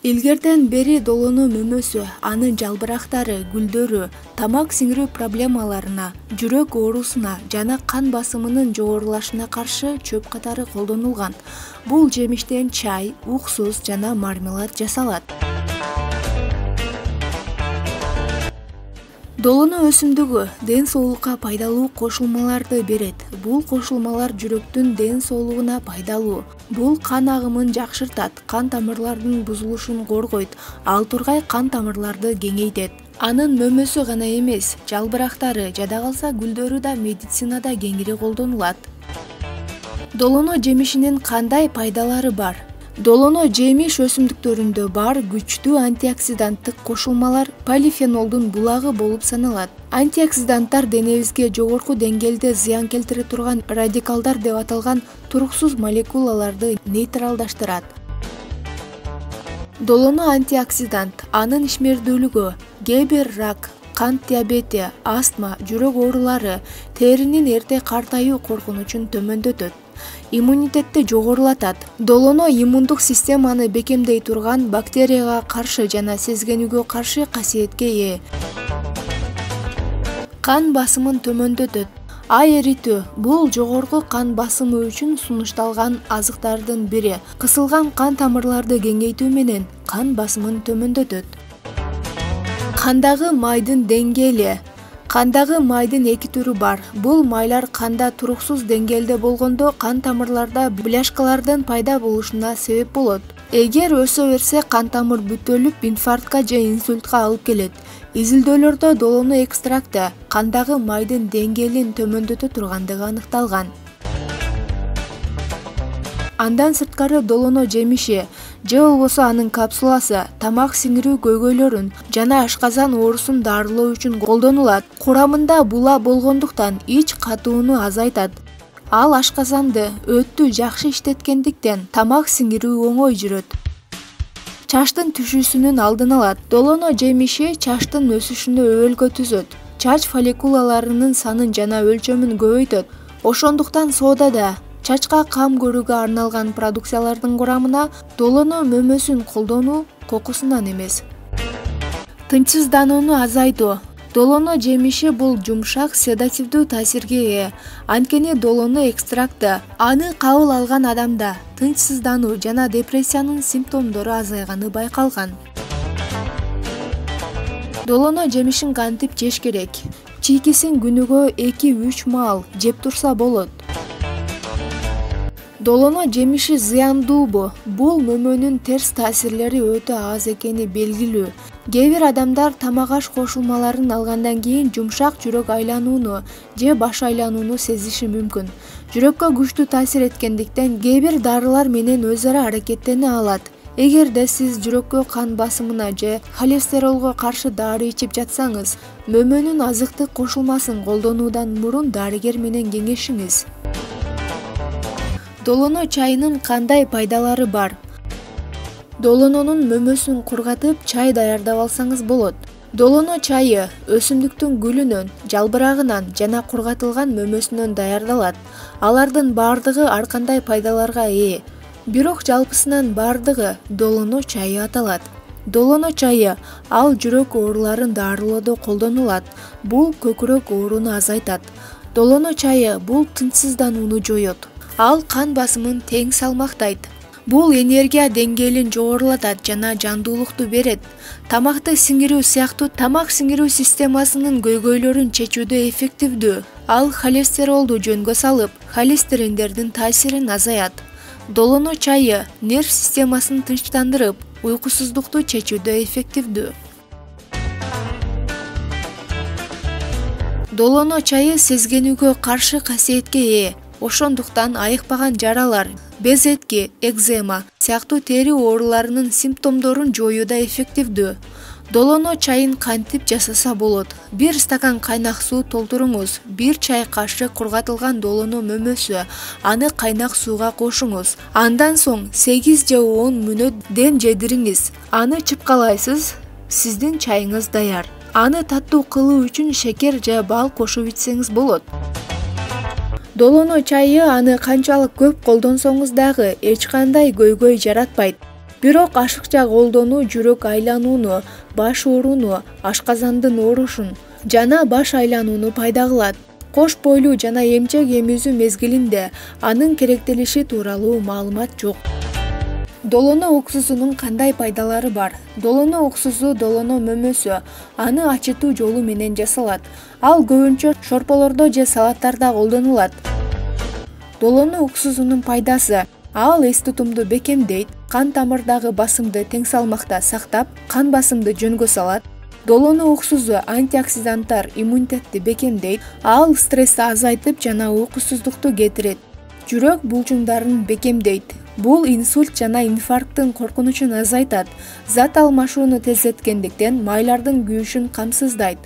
Илгерден бери долоно мөмөсү, анын жалбырактары, гүлдөрү тамак сиңирүү проблемаларына, жүрөк оорусуна жана кан басымынын жогорулашына каршы чөп катары колдонулган. Бул жемиштен чай, уксус жана мармелад жасалат. Долоно өсүмдүгү ден соолукка пайдалуу кошулмаларды берет. Бул кошулмалар жүрөктүн ден соолугуна пайдалуу. Бул кан агымын жакшыртат, кан тамырлардын бузулушун коргойт, ал тургай кан тамырларды кеңейтет. Анын мөмөсү гана эмес, жалбырактары, жада калса гүлдөрү да медицинада кеңири колдонулат. Долоно жемишинин кандай пайдалары бар? Долоно жемиш өсүмдүктөрүндө бар күчтүү антиоксиданттык кошулмалар полифенолдун булагы болуп саналат. Антиоксиданттар денебизге жогорку деңгээлде зыян келтире турган радикалдар деп аталган туруксуз молекулаларды нейтралдаштырат. Долоно антиоксидант, анын ишмердүүлүгү кээ бир рак, кант диабети, астма, жүрөк оорулары, теринин эрте картаюу коркунучун төмөндөтөт. Иммунитетти жогорулатат. Долоно иммундук системаны бекемдей турган бактерияга каршы жана сезгенүүгө каршы касиетке ээ. Кан басымын төмөндөтөт. А эритүү бул жогорку кан басымы үчүн сунушталган азыктардын бири. Кысылган кан тамырларды кеңейтүү менен кан басымын төмөндөтөт. Кандагы майдын деңгээли. Кандагы майдын эки түрү бар. Бул майлар канда туруксуз деңгээлде болгондо кан тамырларда бляшкалардын пайда болушуна себеп болот. Эгер өсө берсе, кан тамыр бүтөлүп, инфарктка же инсультка алып келет. Изилдөөлөрдө долоно экстракты кандагы майдын деңгээлин төмөндөтө тургандыгы аныкталган. Андан сырткары долоно жемиши же болбосо анын капсуласы тамак сиңирүү көйгөйлөрүн жана ашказан оорусун дарылоо үчүн колдонулат. Курамында була болгондуктан ич катууну азайтат. Ал ашказанды, өттү жакшы иштеткендиктен тамак сиңирүү оңой жүрөт. Чачтын түшүүсүнүн алдын алат. Долоно жемиши чачтын өсүшүнө өбөлгө түзөт. Чач фолликулаларынын санын жана өлчөмүн көбөйтөт. Ошондуктан соодада чачка кам көрүүгө арналган продукциялардын курамына долоно мөмөсүн колдонуу кокусунан эмес. Тынчсызданууну азайтуу. Долоно жемиши бул жумшак седативдүү таасирге ээ. Анткени долоно экстракты аны кабыл алган адамда тынчсыздануу жана депрессиянын симптомдору азайганы байкалган. Долоно жемишин кантип жеш керек? Чийкисин күнүгө 2-3 маал жеп турса болот. Долоно жемиши зыяндуубу? Бул мөмөнүн терс таасирлери өтө аз экени белгилүү. Кээ бир адамдар тамак аш кошулмаларын алгандан кийин жумшак жүрөк айланууну же баш айланууну сезиши мүмкүн. Жүрөккө күчтүү таасир эткендиктен кээ бир дарылар менен өз ара аракеттене алат. Эгерде сиз жүрөккө кан басымына же холестеролго каршы дары ичип жатсаңыз, мөмөнүн азыктык кошулмасын колдонуудан мурун дарыгер менен кеңешиңиз. Долоно чайынын кандай пайдалары бар? Долононун мөмөсүн кургатып, чай даярдап алсаңыз болот. Долоно чайы өсүмдүктүн гүлүнөн, жалбырагынан жана кургатылган мөмөсүнөн даярдалат. Алардын бардыгы ар кандай пайдаларга ээ. Бирок жалпысынан бардыгы долоно чайы аталат. Долоно чайы ал жүрөк ооруларын дарылоодо колдонулат. Бул көкүрөк ооруну азайтат. Долоно чайы бул тынчсызданууну жоет. Ал кан басымын тең салмактайт. Бул энергия деңгээлин жогорулатат жана жандуулукту берет. Тамакты сиңирүү сыяктуу тамак сиңирүү системасынын көйгөйлөрүн чечүүдө эффективдүү. Ал холестеролду жөнгө салып, холестериндердин таасирин азаят. Долоно чайы нерв системасын тынчтандырып, уйкусуздукту чечүүдө эффективдүү. Долоно чайы сезгенүүгө каршы касиетке ээ. Ошондуктан айыкпаган жаралар, безетки, экзема сыяктуу тери ооруларынын симптомдорун жоюуда эффективдүү. Долоно чайын кантип жасаса болот? 1 стакан кайнак суу толтуруңуз, 1 чай кашык кургатылган долоно мөмөсү, аны кайнак сууга кошуңуз. Андан соң 8 же 10 мүнөт дем жедириңиз. Аны чыпкалайсыз, сиздин чайыңыз даяр. Аны таттуу кылуу үчүн шекер же бал кошуп ичсеңиз болот. Долоно чайы аны канчалык көп колдонсоңуз дагы эч кандай көйгөй жаратпайт. Бирок ашыкча колдонуу жүрөк айланууну, баш ооруну, ашказандын оорушун жана баш айланууну пайда кылат. Кош бойлуу жана эмчек эмизүү мезгилинде анын керектелиши тууралуу маалымат жок. Долоно уксусунун кандай пайдалары бар? Долоно уксусу долоно мөмөсү, аны ачытуу жолу менен жасалат. Ал көбүнчө шорполордо же салаттарда колдонулат. Долоно уксусунун пайдасы: ал эс тутумду бекемдейт, кан тамырдагы басымды тең салмакта сактап, кан басымды жөнгө салат. Долоно уксусу антиоксиданттар иммунитетти бекемдейт, ал стрессти азайтып жана уйкусуздукту кетирет. Жүрөк булчуңдарын бекемдейт. Бул инсульт жана инфаркттын коркунучун азайтат. Зат алмашууну тездеткендиктен майлардын күйүшүн камсыздайт.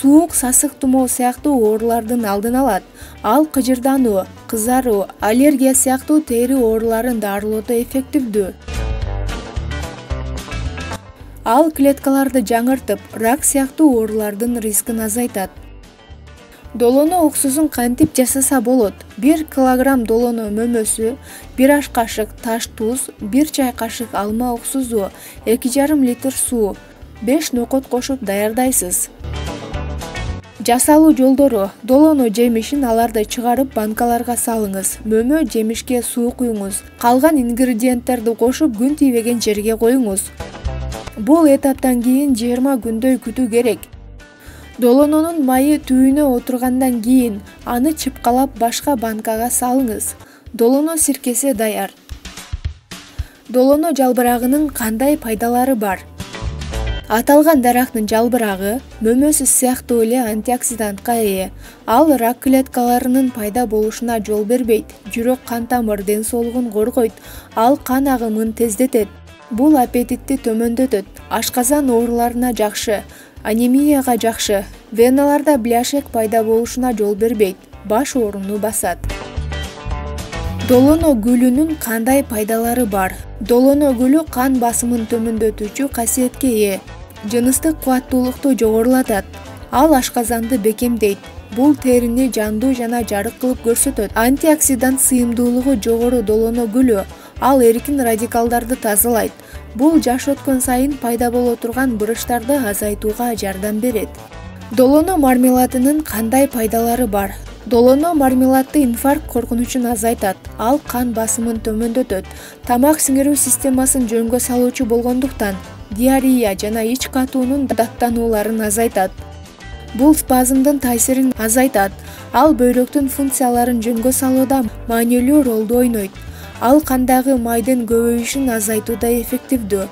Суук, сасык тумоо сыяктуу оорулардын алдын алат. Ал кыжырдануу, кызаруу, аллергия сыяктуу тери ооруларын дарылоодо эффективдүү. Ал клеткаларды жаңыртып, рак сыяктуу оорулардын рискин азайтат. Долоно уксусун кантип жасаса болот? 1 килограмм долоно мөмөсү, 1 аш кашык таш туз, 1 чай кашык алма уксусу, 2,5 литр суу, 5 нокот кошуп даярдайсыз. Жасалуу жолдору: долоно жемишин аларды чыгарып банкаларга салыңыз. Мөмө жемишке суу куюңуз. Калган ингредиенттерди кошуп күн тийбеген жерге коюңуз. Бул этаптан кийин 20 күндөй күтүү керек. Долононун майы түбүнө отургандан кийин аны чыпкалап башка банкага салыңыз. Долоно сиркеси даяр. Долоно жалбырагынын кандай пайдалары бар? Аталган дарактын жалбырагы мөмөсү сыяктуу эле антиоксидантка ээ. Ал рак клеткаларынын пайда болушуна жол бербейт, жүрөк кан тамыр ден соолугун коргойт, ал кан агымын тездетет. Бул аппетитти төмөндөтөт, ашказан ооруларына жакшы, анемияга жакшы, веналарда бляшек пайда болушуна жол бербейт, баш ооруну басат. Долоно гүлүнүн кандай пайдалары бар? Долоно гүлү кан басымын төмөндөтүүчү касиетке ээ. Жыныстык кубаттуулукту жогорулатат. Ал ашказанды бекемдейт. Бул терини жандуу жана жарык кылып көрсөтөт. Антиоксидант сыйымдуулугу жогору долоно гүлү. Ал эркин радикалдарды тазалайт. Бул жаш өткөн сайын пайда боло турган буручтарды азайтууга жардам берет. Долоно мармеладынын кандай пайдалары бар? Долоно мармеладды инфаркт коркунучун азайтат. Ал кан басымын төмөндөтөт. Тамак сиңирүү системасын жөнгө салуучу болгондуктан диарея жана ич катуунун даттанууларын азайтат. Бул спазмдын таасирин азайтат. Ал бөйрөктүн функцияларын жөнгө салууда маанилүү ролду ойнойт. Ал кандагы майдын көбөйүшүн азайтууда эффективдүү.